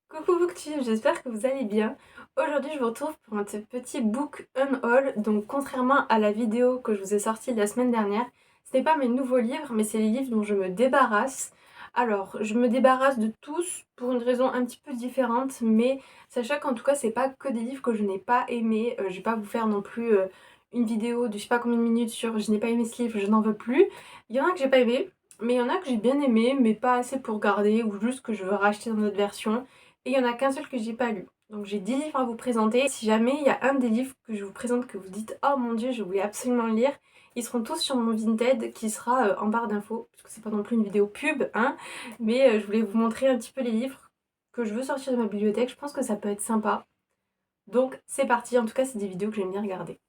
Coucou Booktuber, j'espère que vous allez bien. Aujourd'hui je vous retrouve pour un petit book unhaul. Donc contrairement à la vidéo que je vous ai sortie la semaine dernière, ce n'est pas mes nouveaux livres mais c'est les livres dont je me débarrasse. Alors je me débarrasse de tous pour une raison un petit peu différente, mais sachez qu'en tout cas c'est pas que des livres que je n'ai pas aimés. Je vais pas vous faire non plus une vidéo de je sais pas combien de minutes sur je n'ai pas aimé ce livre, je n'en veux plus. Il y en a que j'ai pas aimé, mais il y en a que j'ai bien aimé mais pas assez pour garder ou juste que je veux racheter dans notre version. Et il y en a qu'un seul que j'ai pas lu. Donc j'ai 10 livres à vous présenter. Si jamais il y a un des livres que je vous présente que vous dites oh mon dieu je voulais absolument le lire, ils seront tous sur mon Vinted qui sera en barre d'infos. Parce que c'est pas non plus une vidéo pub, hein. Mais je voulais vous montrer un petit peu les livres que je veux sortir de ma bibliothèque. Je pense que ça peut être sympa. Donc c'est parti, en tout cas c'est des vidéos que j'aime bien regarder.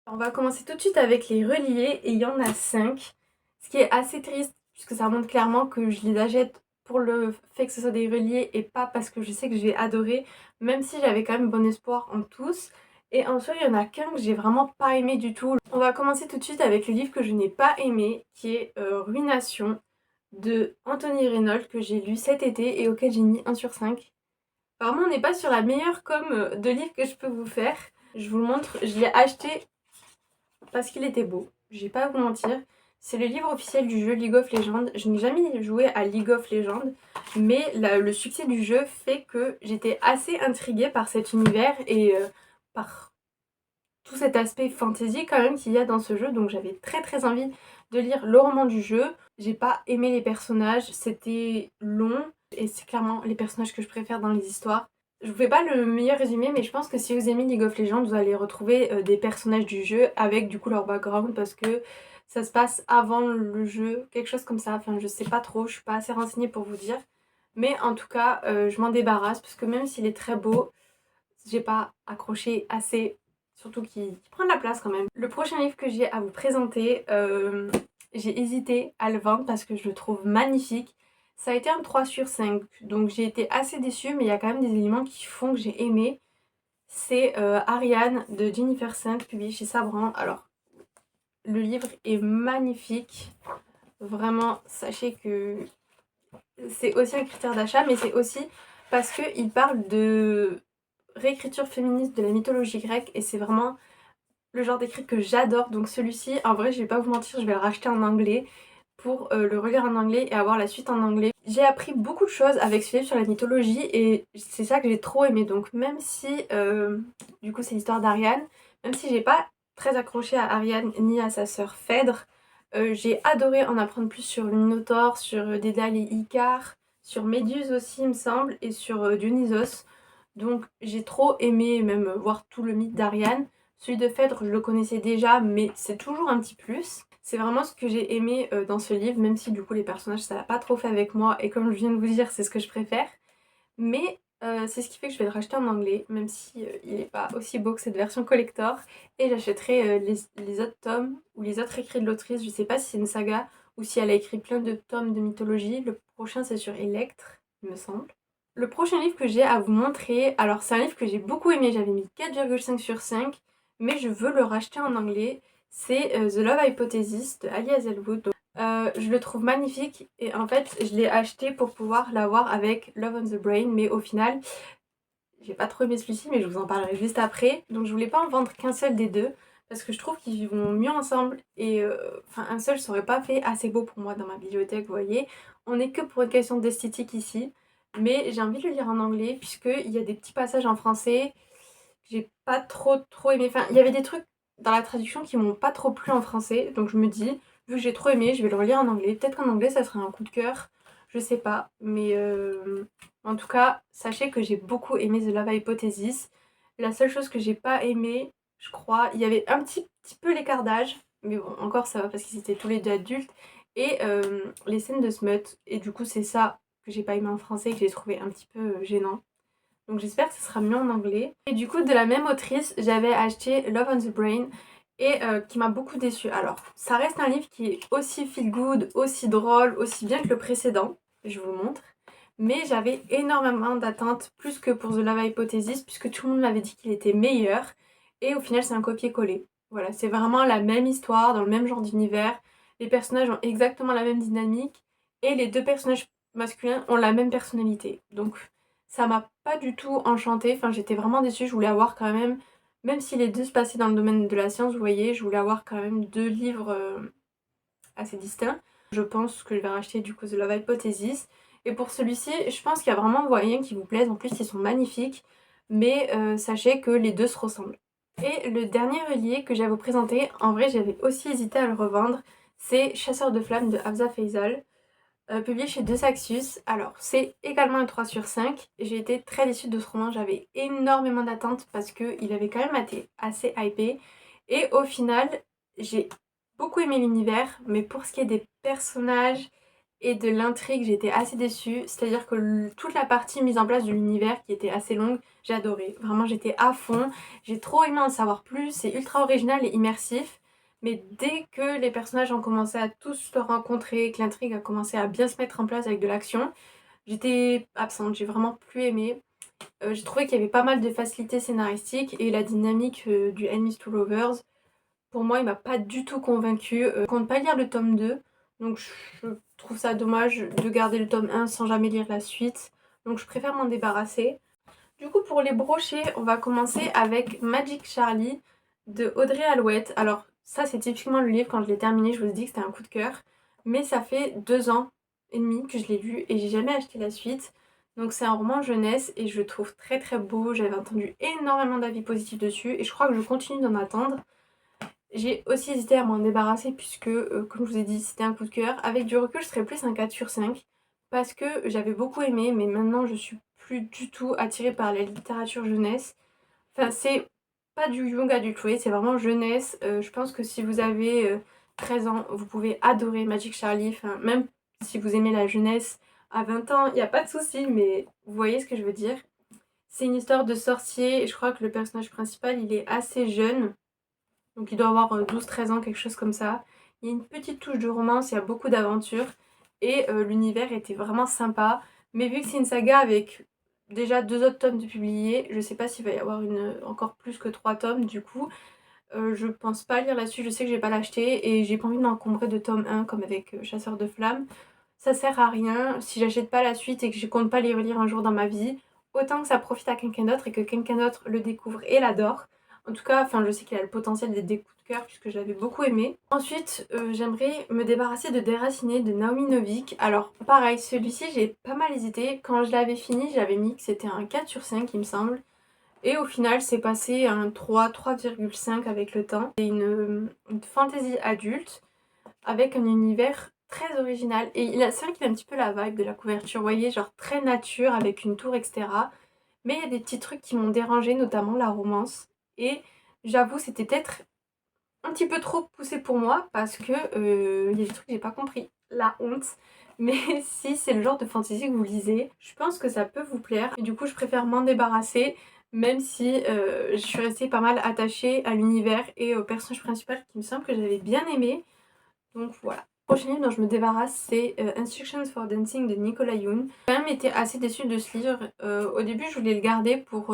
On va commencer tout de suite avec les reliés et il y en a 5. Ce qui est assez triste puisque ça montre clairement que je les achète pour le fait que ce soit des reliés et pas parce que je sais que je vais adorer, même si j'avais quand même bon espoir en tous. Et en soi, il y en a qu'un que j'ai vraiment pas aimé du tout. On va commencer tout de suite avec le livre que je n'ai pas aimé, qui est Ruination de Anthony Reynolds, que j'ai lu cet été et auquel j'ai mis 1 sur 5. Apparemment, on n'est pas sur la meilleure com de livre que je peux vous faire. Je vous le montre, je l'ai acheté parce qu'il était beau, je vais pas vous mentir. C'est le livre officiel du jeu League of Legends. Je n'ai jamais joué à League of Legends, mais le succès du jeu fait que j'étais assez intriguée par cet univers et par tout cet aspect fantasy quand même qu'il y a dans ce jeu. Donc j'avais très envie de lire le roman du jeu. J'ai pas aimé les personnages, c'était long et c'est clairement les personnages que je préfère dans les histoires. Je vous fais pas le meilleur résumé, mais je pense que si vous aimez League of Legends, vous allez retrouver des personnages du jeu avec du coup leur background parce que ça se passe avant le jeu, quelque chose comme ça. Enfin, je sais pas trop, je suis pas assez renseignée pour vous dire. Mais en tout cas, je m'en débarrasse parce que même s'il est très beau, j'ai pas accroché assez, surtout qu'il prend de la place quand même. Le prochain livre que j'ai à vous présenter, j'ai hésité à le vendre parce que je le trouve magnifique. Ça a été un 3 sur 5, donc j'ai été assez déçue, mais il y a quand même des éléments qui font que j'ai aimé. C'est Ariane de Jennifer Saint, publié chez Sabran. Alors, le livre est magnifique. Vraiment, sachez que c'est aussi un critère d'achat, mais c'est aussi parce qu'il parle de réécriture féministe de la mythologie grecque et c'est vraiment le genre d'écrit que j'adore. Donc celui-ci, en vrai, je vais pas vous mentir, je vais le racheter en anglais pour le relire en anglais et avoir la suite en anglais. J'ai appris beaucoup de choses avec ce livre sur la mythologie et c'est ça que j'ai trop aimé. Donc même si, du coup c'est l'histoire d'Ariane, même si j'ai pas très accroché à Ariane ni à sa sœur Phèdre, j'ai adoré en apprendre plus sur le Minotaure, sur Dédale et Icare, sur Méduse aussi il me semble, et sur Dionysos. Donc j'ai trop aimé même voir tout le mythe d'Ariane. Celui de Phèdre, je le connaissais déjà, mais c'est toujours un petit plus. C'est vraiment ce que j'ai aimé dans ce livre, même si du coup les personnages ça l'a pas trop fait avec moi, et comme je viens de vous dire, c'est ce que je préfère. Mais c'est ce qui fait que je vais le racheter en anglais, même si il n'est pas aussi beau que cette version collector. Et j'achèterai les autres tomes, ou les autres écrits de l'autrice, je sais pas si c'est une saga, ou si elle a écrit plein de tomes de mythologie. Le prochain c'est sur Electre, il me semble. Le prochain livre que j'ai à vous montrer, alors c'est un livre que j'ai beaucoup aimé, j'avais mis 4,5 sur 5, mais je veux le racheter en anglais. C'est The Love Hypothesis de Ali Hazelwood. Je le trouve magnifique et en fait je l'ai acheté pour pouvoir l'avoir avec Love on the Brain, mais au final j'ai pas trop aimé celui-ci, mais je vous en parlerai juste après. Donc je voulais pas en vendre qu'un seul des deux parce que je trouve qu'ils vont mieux ensemble et enfin un seul serait pas fait assez beau pour moi dans ma bibliothèque, vous voyez. On est que pour une question d'esthétique ici, mais j'ai envie de le lire en anglais puisqu'il y a des petits passages en français que j'ai pas trop aimé. Enfin, il y avait des trucs dans la traduction qui m'ont pas trop plu en français, donc je me dis, vu que j'ai trop aimé, je vais le relire en anglais. Peut-être qu'en anglais ça serait un coup de cœur, je sais pas, mais en tout cas, sachez que j'ai beaucoup aimé The Love Hypothesis. La seule chose que j'ai pas aimé, je crois, il y avait un petit peu l'écart d'âge, mais bon, encore ça va parce qu'ils étaient tous les deux adultes, et les scènes de smut, et du coup c'est ça que j'ai pas aimé en français et que j'ai trouvé un petit peu gênant. Donc j'espère que ce sera mieux en anglais. Et du coup, de la même autrice, j'avais acheté Love on the Brain et qui m'a beaucoup déçue. Alors, ça reste un livre qui est aussi feel good, aussi drôle, aussi bien que le précédent. Je vous le montre. Mais j'avais énormément d'attentes, plus que pour The Love Hypothesis, puisque tout le monde m'avait dit qu'il était meilleur. Et au final, c'est un copier-coller. Voilà, c'est vraiment la même histoire, dans le même genre d'univers. Les personnages ont exactement la même dynamique. Et les deux personnages masculins ont la même personnalité. Donc ça m'a pas du tout enchantée, enfin j'étais vraiment déçue, je voulais avoir quand même si les deux se passaient dans le domaine de la science, vous voyez, je voulais avoir quand même deux livres assez distincts. Je pense que je vais racheter du coup The Love Hypothesis. Et pour celui-ci, je pense qu'il y a vraiment moyen qui vous plaise. En plus, ils sont magnifiques. Mais sachez que les deux se ressemblent. Et le dernier relié que j'avais présenté, en vrai, j'avais aussi hésité à le revendre. C'est Chasseur de flammes de Hamza Faisal, publié chez De Saxus. Alors, c'est également un 3 sur 5. J'ai été très déçue de ce roman. J'avais énormément d'attentes parce qu'il avait quand même été assez hypé. Et au final, j'ai beaucoup aimé l'univers, mais pour ce qui est des personnages et de l'intrigue, j'étais assez déçue. C'est-à-dire que toute la partie mise en place de l'univers, qui était assez longue, j'ai adoré. Vraiment, j'étais à fond. J'ai trop aimé en savoir plus. C'est ultra original et immersif. Mais dès que les personnages ont commencé à tous se rencontrer, que l'intrigue a commencé à bien se mettre en place avec de l'action, j'étais absente. J'ai vraiment plus aimé. J'ai trouvé qu'il y avait pas mal de facilité scénaristique et la dynamique du Enemies to Lovers, pour moi, il m'a pas du tout convaincue. Je compte pas lire le tome 2, donc je trouve ça dommage de garder le tome 1 sans jamais lire la suite. Donc je préfère m'en débarrasser. Du coup, pour les brochets, on va commencer avec Magic Charlie de Audrey Alouette. Alors ça, c'est typiquement le livre, quand je l'ai terminé, je vous ai dit que c'était un coup de cœur. Mais ça fait 2 ans et demi que je l'ai lu et j'ai jamais acheté la suite. Donc c'est un roman jeunesse et je le trouve très très beau. J'avais entendu énormément d'avis positifs dessus et je crois que je continue d'en attendre. J'ai aussi hésité à m'en débarrasser puisque, comme je vous ai dit, c'était un coup de cœur. Avec du recul, je serais plus un 4 sur 5 parce que j'avais beaucoup aimé, mais maintenant je suis plus du tout attirée par la littérature jeunesse. Enfin, c'est pas du young adult, vous voyez, c'est vraiment jeunesse. Je pense que si vous avez 13 ans, vous pouvez adorer Magic Charlie. Enfin, même si vous aimez la jeunesse à 20 ans, il n'y a pas de souci, mais vous voyez ce que je veux dire. C'est une histoire de sorcier et je crois que le personnage principal, il est assez jeune. Donc il doit avoir 12-13 ans, quelque chose comme ça. Il y a une petite touche de romance, il y a beaucoup d'aventures. Et l'univers était vraiment sympa. Mais vu que c'est une saga avec déjà 2 autres tomes de publiés, je sais pas s'il va y avoir encore plus que 3 tomes du coup. Je pense pas lire là-dessus, je sais que je vais pas l'acheter et j'ai pas envie de m'encombrer de tome 1 comme avec Chasseur de flammes. Ça sert à rien si j'achète pas la suite et que je compte pas les relire un jour dans ma vie. Autant que ça profite à quelqu'un d'autre et que quelqu'un d'autre le découvre et l'adore. En tout cas, enfin, je sais qu'il a le potentiel d'être des coups de cœur puisque je l'avais beaucoup aimé. Ensuite, j'aimerais me débarrasser de Déraciné de Naomi Novik. Alors, pareil, celui-ci, j'ai pas mal hésité. Quand je l'avais fini, j'avais mis que c'était un 4 sur 5, il me semble. Et au final, c'est passé à un 3,5 avec le temps. C'est une fantasy adulte avec un univers très original. Et c'est vrai qu'il a un petit peu la vibe de la couverture, vous voyez, genre très nature avec une tour, etc. Mais il y a des petits trucs qui m'ont dérangé, notamment la romance. Et j'avoue, c'était peut-être un petit peu trop poussé pour moi parce que il y a des trucs que j'ai pas compris. La honte. Mais si c'est le genre de fantasy que vous lisez, je pense que ça peut vous plaire. Et du coup, je préfère m'en débarrasser, même si je suis restée pas mal attachée à l'univers et au personnage principal qui me semble que j'avais bien aimé. Donc voilà. Le prochain livre dont je me débarrasse, c'est Instructions for Dancing de Nicolas Yoon. J'ai quand même été assez déçue de ce livre. Au début, je voulais le garder pour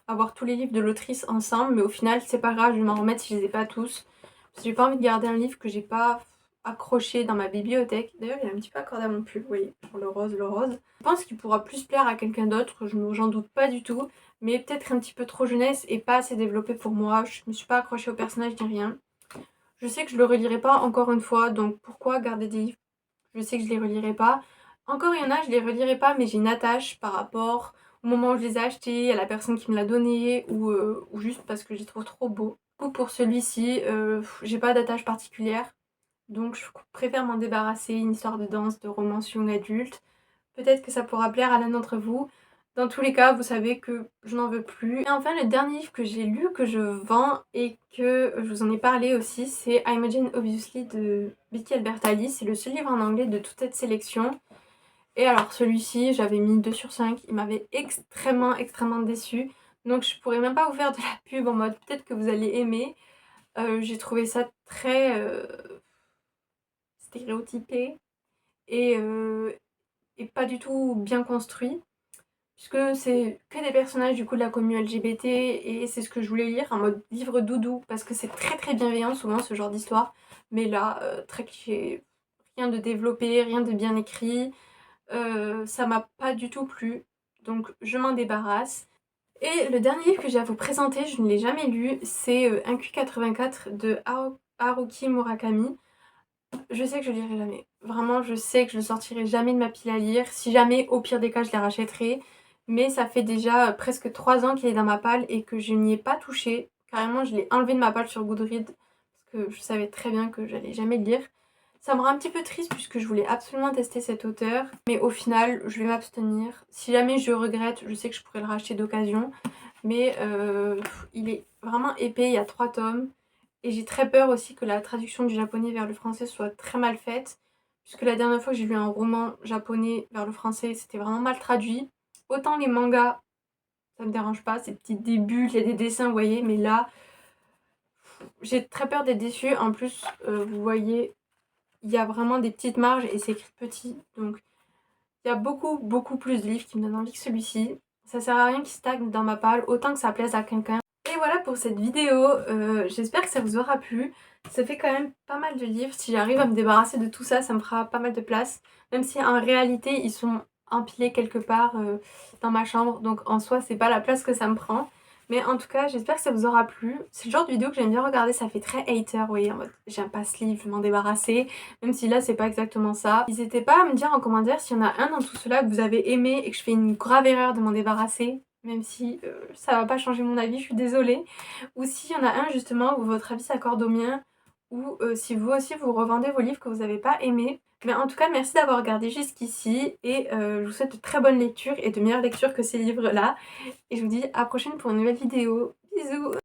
avoir tous les livres de l'autrice ensemble, mais au final, c'est pas grave, je vais m'en remettre si je les ai pas tous. Parce que j'ai pas envie de garder un livre que j'ai pas accroché dans ma bibliothèque. D'ailleurs, il est un petit peu accordé à mon pull, vous voyez, genre le rose, le rose. Je pense qu'il pourra plus plaire à quelqu'un d'autre, j'en doute pas du tout, mais peut-être un petit peu trop jeunesse et pas assez développé pour moi. Je me suis pas accrochée au personnage ni rien. Je sais que je le relirai pas encore une fois, donc pourquoi garder des livres? Je sais que je les relirai pas. Encore il y en a, je les relirai pas, mais j'ai une attache par rapport au moment où je les ai achetés, à la personne qui me l'a donné, ou juste parce que je les trouve trop beaux. Du coup, pour celui-ci, j'ai pas d'attache particulière, donc je préfère m'en débarrasser. Une histoire de danse, de romance young adulte. Peut-être que ça pourra plaire à l'un d'entre vous. Dans tous les cas, vous savez que je n'en veux plus. Et enfin, le dernier livre que j'ai lu, que je vends et que je vous en ai parlé aussi, c'est I Imagine Obviously de Vicky Albertalli. C'est le seul livre en anglais de toute cette sélection. Et alors celui-ci, j'avais mis 2 sur 5. Il m'avait extrêmement déçue. Donc je pourrais même pas vous faire de la pub en mode peut-être que vous allez aimer. J'ai trouvé ça très stéréotypé et, pas du tout bien construit. Puisque c'est que des personnages du coup de la communauté LGBT et c'est ce que je voulais lire en mode livre doudou parce que c'est très bienveillant souvent ce genre d'histoire. Mais là, très cliché, rien de développé, rien de bien écrit. ça m'a pas du tout plu, donc je m'en débarrasse. Et le dernier livre que j'ai à vous présenter, je ne l'ai jamais lu, c'est un Q84 de Haruki Murakami. Je sais que je lirai jamais. Vraiment, je sais que je le sortirai jamais de ma pile à lire. Si jamais, au pire des cas, je les rachèterai. Mais ça fait déjà presque 3 ans qu'il est dans ma palle et que je n'y ai pas touché. Carrément, je l'ai enlevé de ma palle sur Goodreads parce que je savais très bien que j'allais jamais le lire. Ça me rend un petit peu triste puisque je voulais absolument tester cet auteur. Mais au final, je vais m'abstenir. Si jamais je regrette, je sais que je pourrais le racheter d'occasion. Mais il est vraiment épais, il y a 3 tomes. Et j'ai très peur aussi que la traduction du japonais vers le français soit très mal faite. Puisque la dernière fois que j'ai lu un roman japonais vers le français, c'était vraiment mal traduit. Autant les mangas, ça me dérange pas, ces petits débuts, il y a des dessins, vous voyez. Mais là, j'ai très peur d'être déçue. En plus, vous voyez, il y a vraiment des petites marges et c'est écrit petit. Donc, il y a beaucoup plus de livres qui me donnent envie que celui-ci. Ça sert à rien qu'il stagne dans ma palle, autant que ça plaise à quelqu'un. Et voilà pour cette vidéo, j'espère que ça vous aura plu. Ça fait quand même pas mal de livres. Si j'arrive à me débarrasser de tout ça, ça me fera pas mal de place. Même si en réalité, ils sont empilés quelque part dans ma chambre. Donc en soi, c'est pas la place que ça me prend. Mais en tout cas, j'espère que ça vous aura plu. C'est le genre de vidéo que j'aime bien regarder, ça fait très hater, vous voyez, en mode j'aime pas ce livre, je vais m'en débarrasser. Même si là, c'est pas exactement ça. N'hésitez pas à me dire en commentaire s'il y en a un dans tout cela que vous avez aimé et que je fais une grave erreur de m'en débarrasser. Même si ça va pas changer mon avis, je suis désolée. Ou s'il y en a un justement où votre avis s'accorde au mien. Ou si vous aussi vous revendez vos livres que vous n'avez pas aimés. Mais en tout cas, merci d'avoir regardé jusqu'ici. Et je vous souhaite de très bonnes lectures et de meilleures lectures que ces livres-là. Et je vous dis à la prochaine pour une nouvelle vidéo. Bisous!